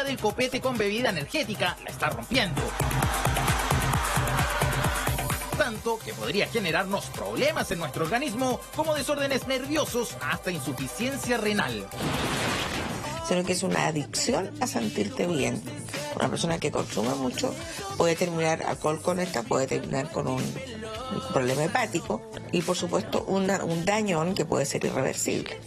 moda del copete con bebida energética la está rompiendo. Tanto que podría generarnos problemas en nuestro organismo, como desórdenes nerviosos hasta insuficiencia renal. Sino que es una adicción a sentirte bien. Una persona que consume mucho puede terminar alcohólica, puede terminar con un problema hepático y por supuesto un dañón que puede ser irreversible.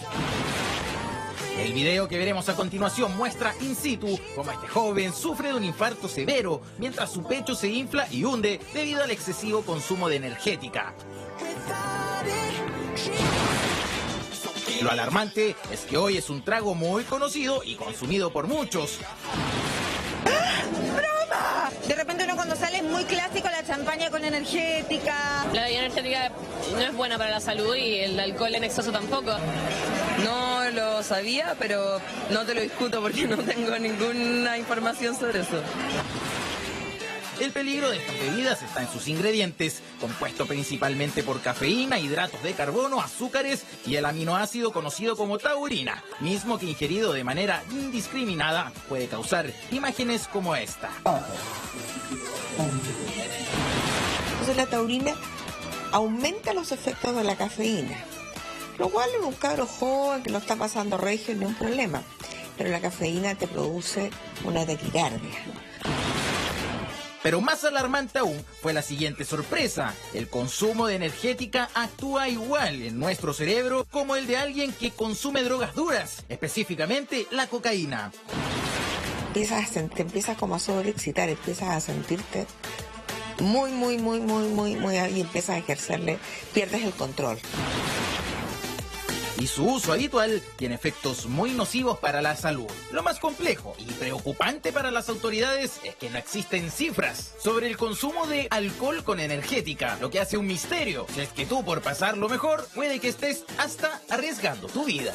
El video que veremos a continuación muestra in situ cómo este joven sufre de un infarto severo mientras su pecho se infla y hunde debido al excesivo consumo de energética. Lo alarmante es que hoy es un trago muy conocido y consumido por muchos. ¡Broma! De repente uno cuando sale es muy clásico la champaña con energética. La bebida energética no es buena para la salud y el alcohol en exceso tampoco. No lo sabía, pero no te lo discuto porque no tengo ninguna información sobre eso. El peligro de estas bebidas está en sus ingredientes, compuesto principalmente por cafeína, hidratos de carbono, azúcares y el aminoácido conocido como taurina, mismo que ingerido de manera indiscriminada puede causar imágenes como esta. Entonces la taurina aumenta los efectos de la cafeína, lo cual en un cabro joven que lo está pasando regio no es un problema, pero la cafeína te produce una taquicardia. Pero más alarmante aún fue la siguiente sorpresa. El consumo de energética actúa igual en nuestro cerebro como el de alguien que consume drogas duras, específicamente la cocaína. Te empiezas como a sobreexcitar, empiezas a sentirte muy y empiezas a ejercerle, pierdes el control. Y su uso habitual tiene efectos muy nocivos para la salud. Lo más complejo y preocupante para las autoridades es que no existen cifras sobre el consumo de alcohol con energética, lo que hace un misterio. Si es que tú, por pasarlo mejor, puede que estés hasta arriesgando tu vida.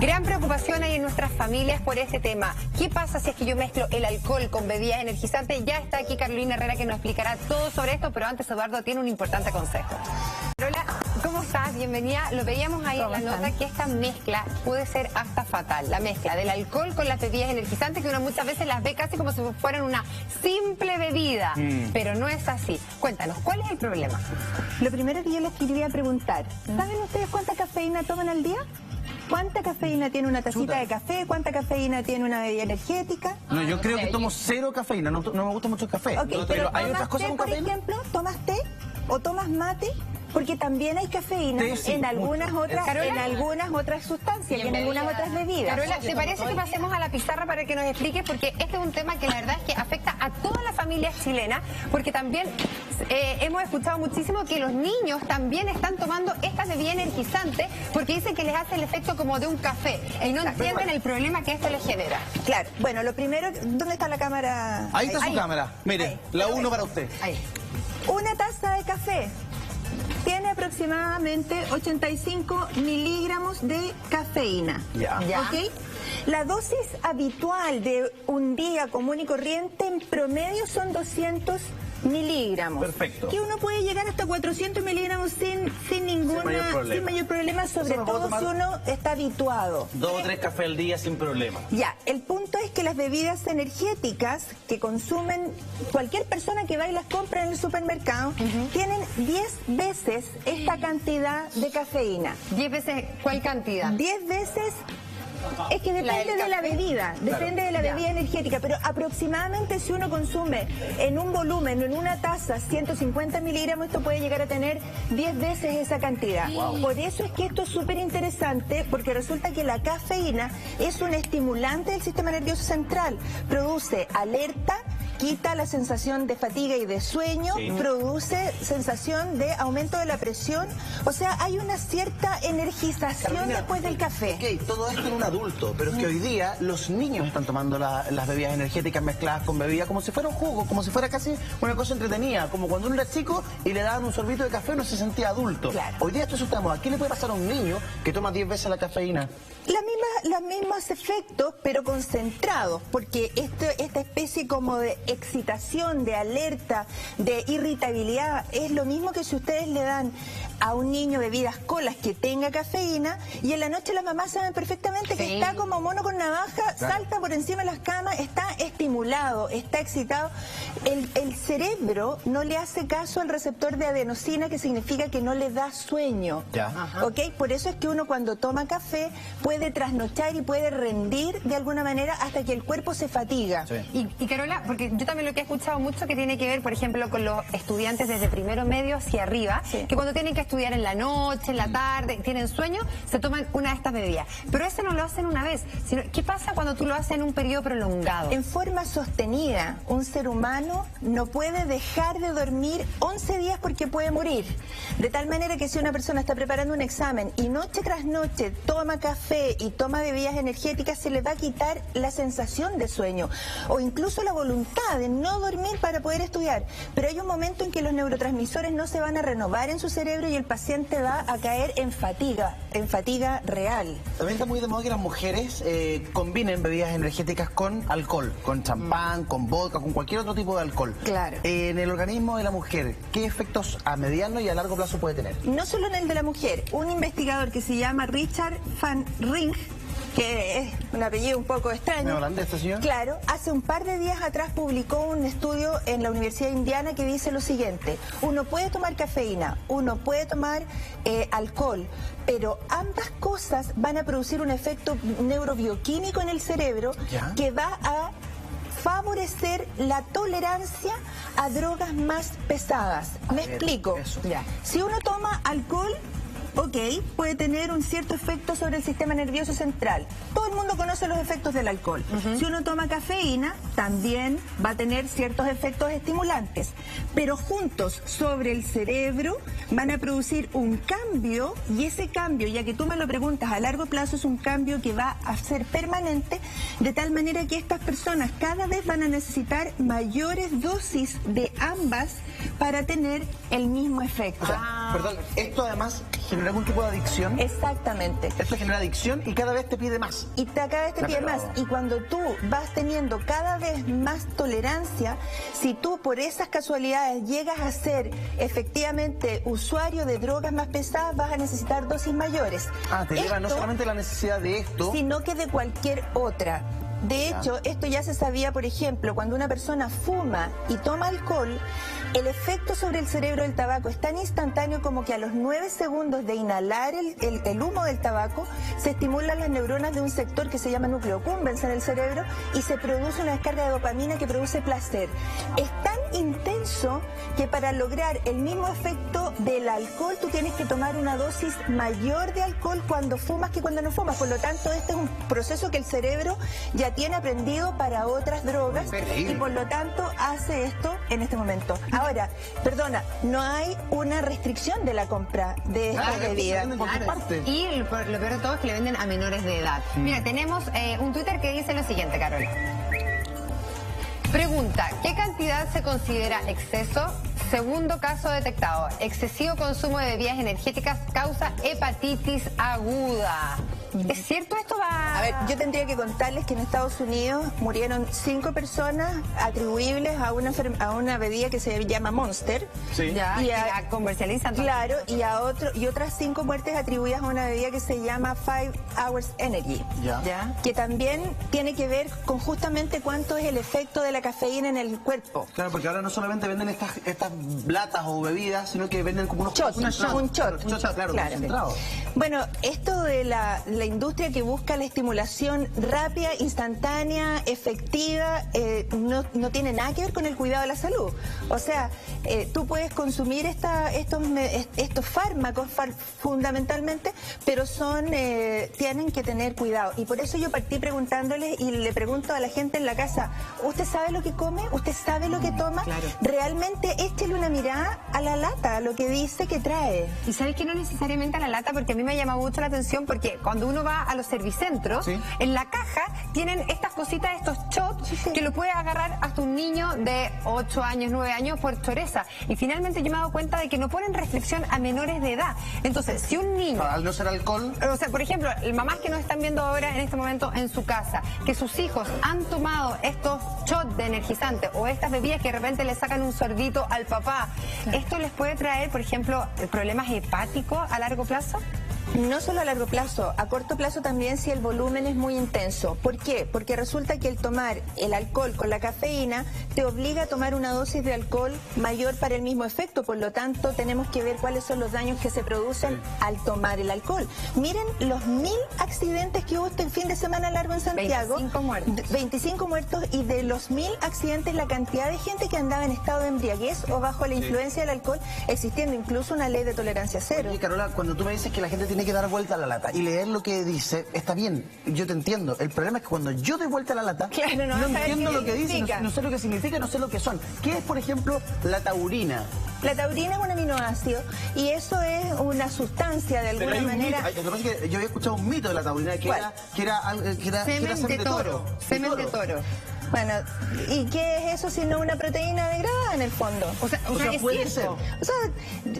Gran preocupación hay en nuestras familias por este tema. ¿Qué pasa si es que yo mezclo el alcohol con bebidas energizantes? Ya está aquí Carolina Herrera que nos explicará todo sobre esto, pero antes Eduardo tiene un importante consejo. Hola, ¿cómo estás? Bienvenida. Lo veíamos ahí en la nota que esta mezcla puede ser hasta fatal. La mezcla del alcohol con las bebidas energizantes, que uno muchas veces las ve casi como si fueran una simple bebida, pero no es así. Cuéntanos, ¿cuál es el problema? Lo primero que yo les quería preguntar, ¿saben ustedes cuánta cafeína toman al día? ¿Cuánta cafeína tiene una tacita de café? ¿Cuánta cafeína tiene una bebida energética? No, yo creo que tomo cero cafeína, no me gusta mucho el café. Okay, pero hay otras cosas con por cafeína. Ejemplo, ¿tomas té o tomas mate? Porque también hay cafeína en algunas otras sustancias y en algunas otras bebidas. Carola, ¿te parece que pasemos a la pizarra para que nos expliques? Porque este es un tema que la verdad es que afecta a todas las familias chilenas, porque también hemos escuchado muchísimo que los niños también están tomando estas bebidas energizantes porque dicen que les hace el efecto como de un café y no entienden el problema que esto les genera. Claro, bueno, lo primero, ¿dónde está la cámara? Ahí está su cámara, mire, ahí. la 1 para usted. Ahí. Una taza de café tiene aproximadamente 85 miligramos de cafeína. Ya. ¿Ok? La dosis habitual de un día común y corriente en promedio son 200 miligramos. Perfecto. Que uno puede llegar hasta 400 miligramos sin mayor problema, sobre todo si uno está habituado. 2 o 3 cafés al día sin problema. Ya, el punto es que las bebidas energéticas que consumen cualquier persona que va y las compra en el supermercado tienen 10 veces esta cantidad de cafeína. 10 veces, ¿cuál cantidad? 10 veces. Es que depende de la bebida, depende de la bebida energética, pero aproximadamente si uno consume en un volumen, en una taza, 150 miligramos, esto puede llegar a tener 10 veces esa cantidad. Por eso es que esto es súper interesante, porque resulta que la cafeína es un estimulante del sistema nervioso central, produce alerta, quita la sensación de fatiga y de sueño, produce sensación de aumento de la presión, o sea, hay una cierta energización Carolina, después del café. Ok, todo esto en un adulto, pero es que hoy día los niños están tomando las bebidas energéticas mezcladas con bebidas como si fuera un jugo, como si fuera casi una cosa entretenida, como cuando uno era chico y le daban un sorbito de café uno se sentía adulto. Claro. Hoy día esto estamos, ¿a qué le puede pasar a un niño que toma 10 veces la cafeína? Los mismos efectos, pero concentrados, porque esta especie como de excitación, de alerta, de irritabilidad. Es lo mismo que si ustedes le dan a un niño bebidas colas que tenga cafeína y en la noche las mamás saben perfectamente que está como mono con navaja, salta por encima de las camas, está estimulado, está excitado. El cerebro no le hace caso al receptor de adenosina, que significa que no le da sueño. ¿Ok? Por eso es que uno cuando toma café puede trasnochar y puede rendir de alguna manera hasta que el cuerpo se fatiga. Y Carola, porque yo también lo que he escuchado mucho que tiene que ver, por ejemplo, con los estudiantes desde primero medio hacia arriba, que cuando tienen que estudiar en la noche, en la tarde, tienen sueño, se toman una de estas bebidas. Pero eso no lo hacen una vez, sino ¿qué pasa cuando tú lo haces en un periodo prolongado? En forma sostenida, un ser humano no puede dejar de dormir 11 días porque puede morir. De tal manera que si una persona está preparando un examen y noche tras noche toma café y toma bebidas energéticas, se le va a quitar la sensación de sueño o incluso la voluntad de no dormir para poder estudiar. Pero hay un momento en que los neurotransmisores no se van a renovar en su cerebro y el paciente va a caer en fatiga real. También está muy de moda que las mujeres combinen bebidas energéticas con alcohol, con champán, con vodka, con cualquier otro tipo de alcohol. Claro. En el organismo de la mujer, ¿qué efectos a mediano y a largo plazo puede tener? No solo en el de la mujer, un investigador que se llama Richard van Rijn, que es un apellido un poco extraño. ¿Holandés este señor? Claro, hace un par de días atrás publicó un estudio en la Universidad de Indiana que dice lo siguiente: uno puede tomar cafeína, uno puede tomar alcohol, pero ambas cosas van a producir un efecto neurobioquímico en el cerebro que va a favorecer la tolerancia a drogas más pesadas. Me explico. Si uno toma alcohol, ok, puede tener un cierto efecto sobre el sistema nervioso central. Todo el mundo conoce los efectos del alcohol. Si uno toma cafeína, también va a tener ciertos efectos estimulantes. Pero juntos sobre el cerebro van a producir un cambio, y ese cambio, ya que tú me lo preguntas, a largo plazo es un cambio que va a ser permanente, de tal manera que estas personas cada vez van a necesitar mayores dosis de ambas para tener el mismo efecto. O sea, perdón, esto además genera algún tipo de adicción. Exactamente. Esto genera adicción y cada vez te pide más. Y cada vez te pide más. Y cuando tú vas teniendo cada vez más tolerancia, si tú por esas casualidades llegas a ser efectivamente usuario de drogas más pesadas, vas a necesitar dosis mayores. Te lleva no solamente la necesidad de esto, sino que de cualquier otra. De hecho, esto ya se sabía, por ejemplo, cuando una persona fuma y toma alcohol, el efecto sobre el cerebro del tabaco es tan instantáneo como que a los 9 segundos de inhalar el humo del tabaco, se estimulan las neuronas de un sector que se llama núcleo accumbens en el cerebro y se produce una descarga de dopamina que produce placer. Es tan intenso que para lograr el mismo efecto del alcohol tú tienes que tomar una dosis mayor de alcohol cuando fumas que cuando no fumas. Por lo tanto, este es un proceso que el cerebro ya tiene aprendido para otras drogas y por lo tanto hace esto en este momento. Ahora, perdona, no hay una restricción de la compra de estas bebidas. Y lo peor de todo es que le venden a menores de edad. Mira, tenemos un Twitter que dice lo siguiente, Carola. Pregunta, ¿qué cantidad se considera exceso? Segundo caso detectado. Excesivo consumo de bebidas energéticas causa hepatitis aguda. ¿Es cierto esto? A ver, yo tendría que contarles que en Estados Unidos murieron 5 personas atribuibles a una bebida que se llama Monster. Ya, y la comercializan. Claro, y otras 5 muertes atribuidas a una bebida que se llama 5 Hours Energy. Que también tiene que ver con justamente cuánto es el efecto de la cafeína en el cuerpo. Claro, porque ahora no solamente venden estas latas o bebidas, sino que venden como unos shots. Un shot, claro. Bueno, esto de la industria que busca la estimulación rápida, instantánea, efectiva, no tiene nada que ver con el cuidado de la salud. O sea, tú puedes consumir estos fármacos fundamentalmente, pero tienen que tener cuidado. Y por eso yo partí preguntándoles y le pregunto a la gente en la casa, ¿usted sabe lo que come? ¿Usted sabe lo que toma? Realmente échele una mirada a la lata, a lo que dice que trae. Y sabes que no necesariamente a la lata, porque a mí me llama mucho la atención, porque cuando uno va a los servicentros, en la caja tienen estas cositas, estos shots, que lo puede agarrar hasta un niño de 8 años, 9 años por choreza. Y finalmente yo me he dado cuenta de que no ponen restricción a menores de edad. Entonces, si un niño... Al no ser alcohol... O sea, por ejemplo, mamás que nos están viendo ahora en este momento en su casa, que sus hijos han tomado estos shots de energizante o estas bebidas que de repente le sacan un sorbito al papá, ¿esto les puede traer, por ejemplo, problemas hepáticos a largo plazo? No solo a largo plazo, a corto plazo también si el volumen es muy intenso. ¿Por qué? Porque resulta que el tomar el alcohol con la cafeína te obliga a tomar una dosis de alcohol mayor para el mismo efecto. Por lo tanto, tenemos que ver cuáles son los daños que se producen al tomar el alcohol. Miren los 1000 accidentes que hubo este fin de semana largo en Santiago. 25 muertos. 25 muertos, y de los 1000 accidentes la cantidad de gente que andaba en estado de embriaguez o bajo la influencia del alcohol, existiendo incluso una ley de tolerancia cero. Oye, Carola, cuando tú me dices que la gente tiene que dar vuelta a la lata y leer lo que dice, está bien, yo te entiendo. El problema es que cuando yo doy vuelta a la lata, claro, no entiendo lo que dice, no sé lo que significa, no sé lo que son. ¿Qué es, por ejemplo, la taurina? La taurina es un aminoácido y eso es una sustancia de alguna manera. Lo que pasa es que yo había escuchado un mito de la taurina que era semen de toro. Semen de toro. Bueno, ¿y qué es eso sino una proteína degradada en el fondo? O sea puede ser. O sea,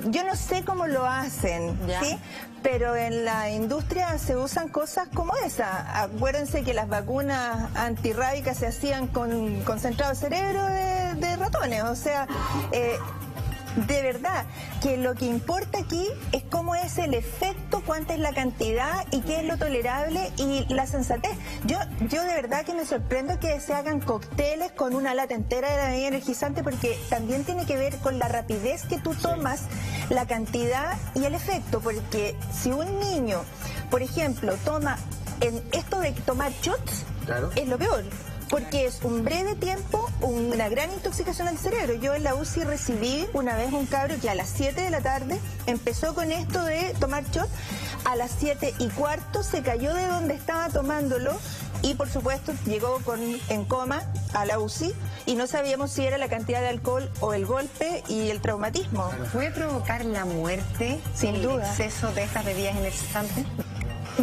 yo no sé cómo lo hacen, ¿sí? Pero en la industria se usan cosas como esa. Acuérdense que las vacunas antirrábicas se hacían con concentrado de cerebro de ratones. O sea, de verdad que lo que importa aquí es cómo es el efecto, cuánta es la cantidad y qué es lo tolerable y la sensatez. Yo de verdad que me sorprendo que se hagan cócteles con una lata entera de la bebida energizante, porque también tiene que ver con la rapidez que tú tomas, la cantidad y el efecto. Porque si un niño, por ejemplo, toma esto de tomar shots, es lo peor. Porque es un breve tiempo, una gran intoxicación al cerebro. Yo en la UCI recibí una vez un cabro que a las 7 de la tarde empezó con esto de tomar shot. A las 7:15 se cayó de donde estaba tomándolo y por supuesto llegó en coma a la UCI y no sabíamos si era la cantidad de alcohol o el golpe y el traumatismo. ¿Puede provocar la muerte sin duda el exceso de estas bebidas energizantes?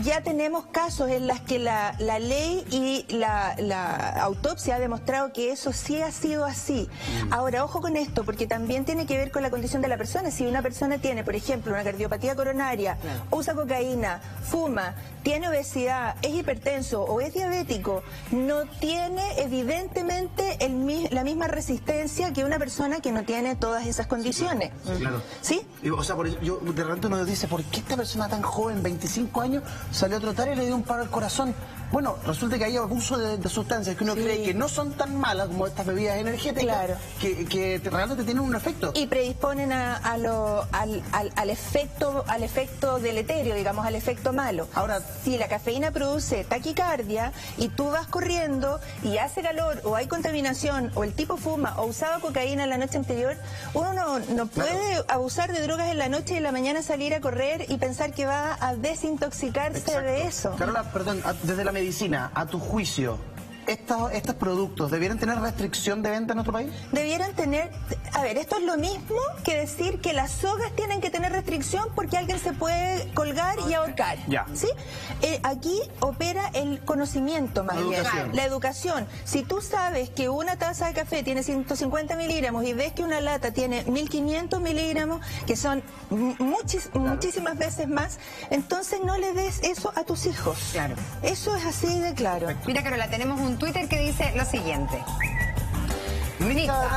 Ya tenemos casos en las que la ley y la autopsia ha demostrado que eso sí ha sido así. Ahora, ojo con esto, porque también tiene que ver con la condición de la persona. Si una persona tiene, por ejemplo, una cardiopatía coronaria, usa cocaína, fuma, tiene obesidad, es hipertenso o es diabético, no tiene evidentemente la misma resistencia que una persona que no tiene todas esas condiciones. Claro. ¿Sí? O sea, yo de repente uno dice, ¿por qué esta persona tan joven, 25 años, salió a trotar y le dio un paro al corazón? Bueno, resulta que hay abuso de sustancias que uno cree que no son tan malas como estas bebidas energéticas, que realmente tienen un efecto. Y predisponen al efecto deleterio, digamos, al efecto malo. Ahora, si la cafeína produce taquicardia y tú vas corriendo y hace calor o hay contaminación o el tipo fuma o usaba cocaína la noche anterior, uno no puede abusar de drogas en la noche y en la mañana salir a correr y pensar que va a desintoxicarse de eso. Carola, perdón, desde la medicina, a tu juicio, ¿estos productos debieran tener restricción de venta en nuestro país? Debieran tener... A ver, esto es lo mismo que decir que las sogas tienen que tener restricción porque alguien se puede colgar y ahorcar. ¿Sí? Aquí opera el conocimiento más bien. La educación. Si tú sabes que una taza de café tiene 150 miligramos y ves que una lata tiene 1500 miligramos, que son muchísimas veces más, entonces no le des eso a tus hijos. Claro. Eso es así de claro. Mira, Carola, tenemos un Twitter que dice lo siguiente.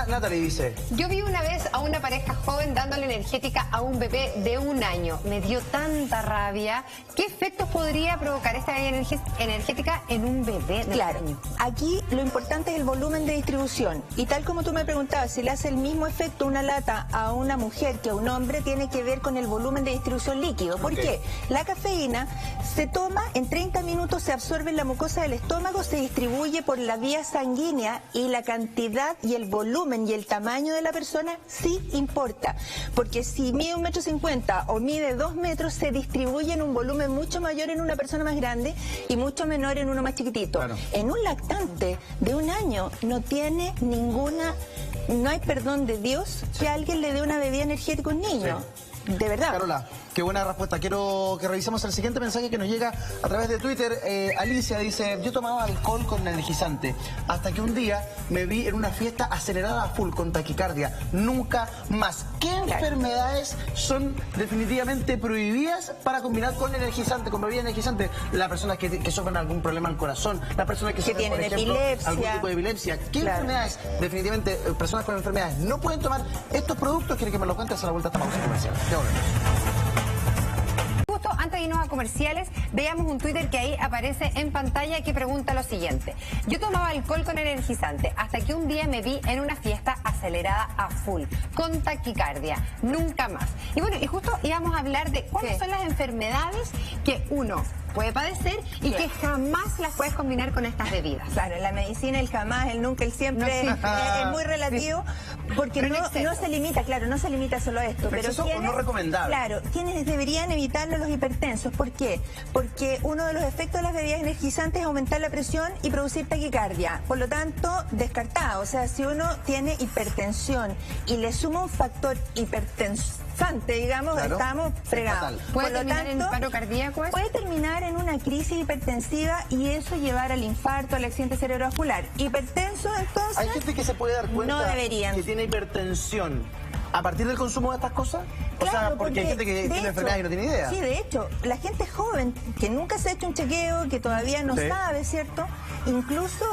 Natalie dice: yo vi una vez a una pareja joven dándole energética a un bebé de 1 año. Me dio tanta rabia. ¿Qué efectos podría provocar esta bebida energética en un bebé de 1 año? Aquí lo importante es el volumen de distribución. Y tal como tú me preguntabas, si le hace el mismo efecto una lata a una mujer que a un hombre, tiene que ver con el volumen de distribución líquido. ¿Por qué? La cafeína se toma, en 30 minutos se absorbe en la mucosa del estómago, se distribuye por la vía sanguínea y la cantidad y el volumen y el tamaño de la persona sí importa, porque si mide 1,50 m o mide 2 metros, se distribuye en un volumen mucho mayor en una persona más grande y mucho menor en uno más chiquitito. En un lactante de 1 año no tiene no hay perdón de Dios que alguien le dé una bebida energética a un niño. De verdad. Carola, Qué buena respuesta. Quiero que revisemos el siguiente mensaje que nos llega a través de Twitter. Alicia dice, yo tomaba alcohol con energizante hasta que un día me vi en una fiesta acelerada a full con taquicardia. Nunca más. ¿Qué enfermedades son definitivamente prohibidas para combinar con energizante, con bebida energizante? Las personas que sufren algún problema al corazón, las personas que sufren, por ejemplo, algún tipo de epilepsia. ¿Qué enfermedades, definitivamente, personas con enfermedades no pueden tomar estos productos? Quiere que me lo cuentes a la vuelta a esta pausa comercial. Ya volvemos. Justo antes de irnos a comerciales, veamos un Twitter que ahí aparece en pantalla que pregunta lo siguiente. Yo tomaba alcohol con energizante hasta que un día me vi en una fiesta acelerada a full, con taquicardia. Nunca más. Y bueno, y justo íbamos a hablar de cuáles son las enfermedades que uno puede padecer y que jamás las puedes combinar con estas bebidas. Claro, la medicina, el jamás, el nunca, el siempre es muy relativo porque no se limita, claro, no se limita solo a esto. Pero eso no recomendable. Claro, quienes deberían evitarlo los hipertensos. ¿Por qué? Porque uno de los efectos de las bebidas energizantes es aumentar la presión y producir taquicardia. Por lo tanto, descartado. O sea, si uno tiene hipertensión y le suma un factor hipertensante, digamos, estamos fregados. ¿Puede terminar en paro cardíaco? Puede terminar en una crisis hipertensiva y eso llevar al infarto, al accidente cerebrovascular. Hipertenso, entonces... Hay gente que se puede dar cuenta que tiene hipertensión a partir del consumo de estas cosas. O sea, porque hay gente que tiene enfermedad y no tiene idea. Sí, de hecho, la gente joven que nunca se ha hecho un chequeo, que todavía no sabe, ¿cierto? Incluso,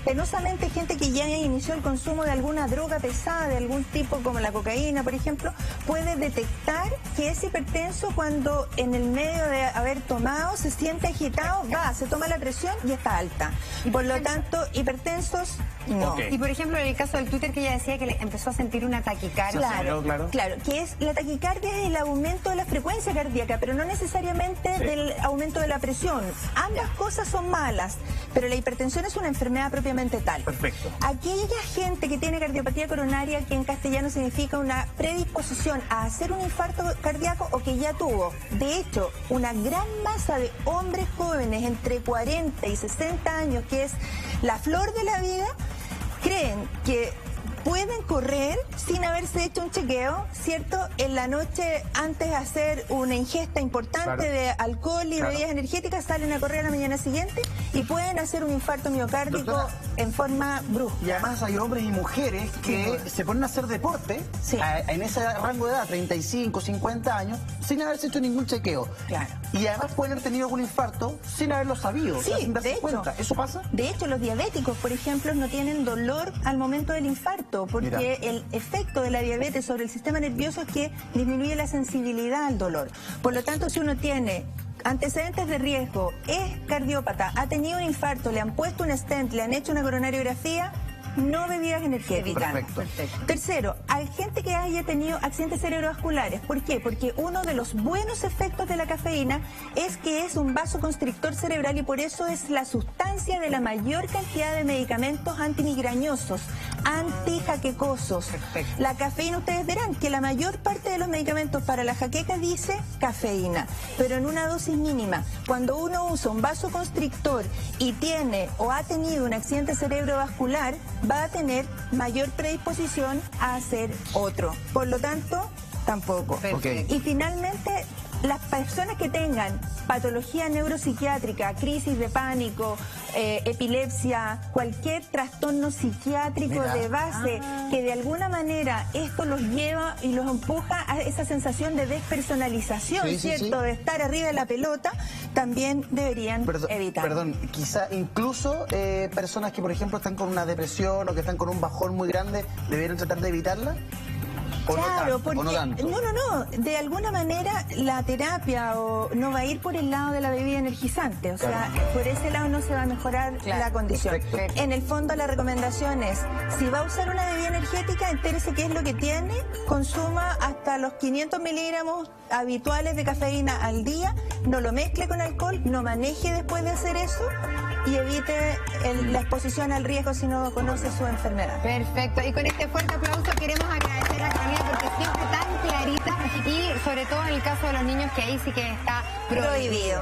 penosamente, gente que ya inició el consumo de alguna droga pesada, de algún tipo, como la cocaína, por ejemplo, puede detectar que es hipertenso cuando en el medio de haber tomado se siente agitado, se toma la presión y está alta. Por lo tanto, hipertensos, no. Y por ejemplo, en el caso del Twitter que ella decía que le empezó a sentir una taquicardia. Claro, que es la taquicardia es el aumento de la frecuencia cardíaca, pero no necesariamente del aumento de la presión. Ambas cosas son malas, pero la hipertensión es una enfermedad propiamente tal. Perfecto. Aquella gente que tiene cardiopatía coronaria, que en castellano significa una predisposición a hacer un infarto cardíaco o que ya tuvo. De hecho, una gran masa de hombres jóvenes entre 40 y 60 años, que es la flor de la vida, creen que pueden correr sin haberse hecho un chequeo, ¿cierto? En la noche, antes de hacer una ingesta importante de alcohol y bebidas energéticas, salen a correr a la mañana siguiente y pueden hacer un infarto miocárdico en forma brusca. Y además hay hombres y mujeres que se ponen a hacer deporte en ese rango de edad, 35, 50 años, sin haberse hecho ningún chequeo. Claro. Y además pueden haber tenido algún infarto sin haberlo sabido, sin darse cuenta. ¿Eso pasa? De hecho, los diabéticos, por ejemplo, no tienen dolor al momento del infarto, porque el efecto de la diabetes sobre el sistema nervioso es que disminuye la sensibilidad al dolor. Por lo tanto, si uno tiene antecedentes de riesgo, es cardiópata, ha tenido un infarto, le han puesto un stent, le han hecho una coronariografía, no bebidas energéticas. Perfecto. Tercero, hay gente que haya tenido accidentes cerebrovasculares. ¿Por qué? Porque uno de los buenos efectos de la cafeína es que es un vasoconstrictor cerebral y por eso es la sustancia de la mayor cantidad de medicamentos antimigrañosos, antijaquecosos. La cafeína, ustedes verán que la mayor parte de los medicamentos para la jaqueca dice cafeína, pero en una dosis mínima. Cuando uno usa un vasoconstrictor y tiene o ha tenido un accidente cerebrovascular, va a tener mayor predisposición a hacer otro. Por lo tanto, tampoco. Y finalmente, las personas que tengan patología neuropsiquiátrica, crisis de pánico, epilepsia, cualquier trastorno psiquiátrico de base, que de alguna manera esto los lleva y los empuja a esa sensación de despersonalización, ¿cierto? De estar arriba de la pelota, también deberían evitar. Perdón, quizá incluso personas que, por ejemplo, están con una depresión o que están con un bajón muy grande, ¿deberían tratar de evitarla? Claro, porque no, de alguna manera la terapia no va a ir por el lado de la bebida energizante, o sea, por ese lado no se va a mejorar la condición. En el fondo la recomendación es, si va a usar una bebida energética, entérese qué es lo que tiene, consuma hasta los 500 miligramos habituales de cafeína al día, no lo mezcle con alcohol, no maneje después de hacer eso y evite la exposición al riesgo si no conoce su enfermedad. Perfecto, y con este fuerte aplauso queremos agradecer a Carolina porque siempre tan clarita y sobre todo en el caso de los niños que ahí sí que está prohibido.